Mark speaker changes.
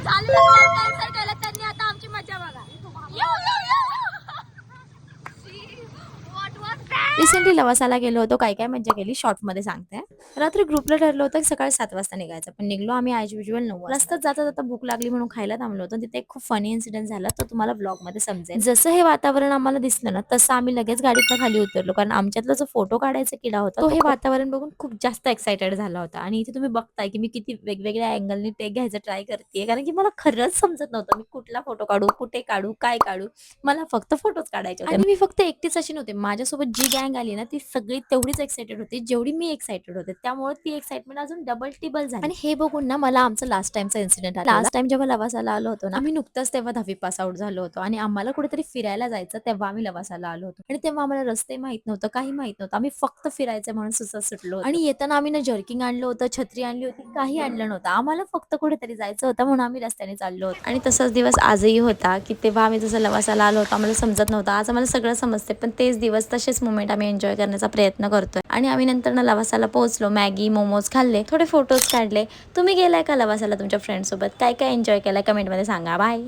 Speaker 1: झालेलं vlog cancel केलं त्यांनी, आता आमची मजा बघा. What was that?
Speaker 2: रिसेंटली लवासाला गेलो होतो, काय काय मजा केली शॉर्ट मध्ये सांगते. रात्री ग्रुपला ठरलं होतं की सकाळी 7 वाजता निघायचं, पण निघलो आम्ही ॲज युजुअल 9 वाजता. रस्त्यात जाता जाता भूक लागली म्हणून खायला थांबलो होतो. तिथे एक खूप फनी इन्सिडेंट झाला, तो तुम्हाला ब्लॉग मध्ये समजेल. जसं हे वातावरण आम्हाला दिसलं ना, तसं आम्ही लगेच गाडीतनं खाली उतरलो, कारण आमच्यातला जो फोटो काढायचा किडा होता, तो हे वातावरण बघून खूप जास्त एक्साइटेड झाला होता. आणि इथे तुम्ही बघताय की मी किती वेगवेगळ्या अँगलनी टेक घ्यायचं ट्राय करतेय, कारण की मला खरंच समजत नव्हतं मी कुठला फोटो काढू, कुठे काढू, काय काढू. मला फक्त फोटोच काढायचे होते. आणि मी फक्त एकटीच अशी नव्हते, माझ्यासोबत जी गँग आली ना, ती सगळी तेवढीच एक्साइटेड होती जेवढी मी एक्साइटेड होते. त्यामुळे ती एक्साइटमेंट अजून डबल टिबल झाली. आणि हे बघून ना मला आमचा लास्ट टाइमचा इन्सिडेंट आला. लास्ट टाइम जेव्हा लवासाला आलो होतो ना, आम्ही नुकतंच तेव्हा 10वी पास आउट झालो होतो आणि आम्हाला कुठेतरी फिरायला जायचं, तेव्हा आम्ही लवासाला आलो होतो. आणि तेव्हा आम्हाला रस्ते माहित नव्हतं, काही माहित नव्हतं. आम्ही फक्त फिरायचं म्हणून सुचत सुटलो होतो. आणि येताना आम्ही ना जर्किंग आणलं होतं, छत्री आणली होती, काही आणलं नव्हतं. आम्हाला फक्त कुठेतरी जायचं होतं म्हणून आम्ही रस्त्याने चाललो होतो. आणि तसाच दिवस आजही होता की तेव्हा आम्ही जसं लवासाला आलो होतो, आम्हाला समजत नव्हतं. आज आम्हाला सगळं समजते, पण तेच दिवस तसेच मोमेंट आम्ही एन्जॉय करण्याचा प्रयत्न करतोय. आणि आम्ही नंतर ना लवासाला पोहोचलो, मॅगी मोमोज खाल्ले, थोडे फोटोज काढले. तुम्ही गेलाय का लवासाला तुमच्या फ्रेंड सोबत? काय काय एन्जॉय केलाय कमेंटमध्ये सांगा. बाय.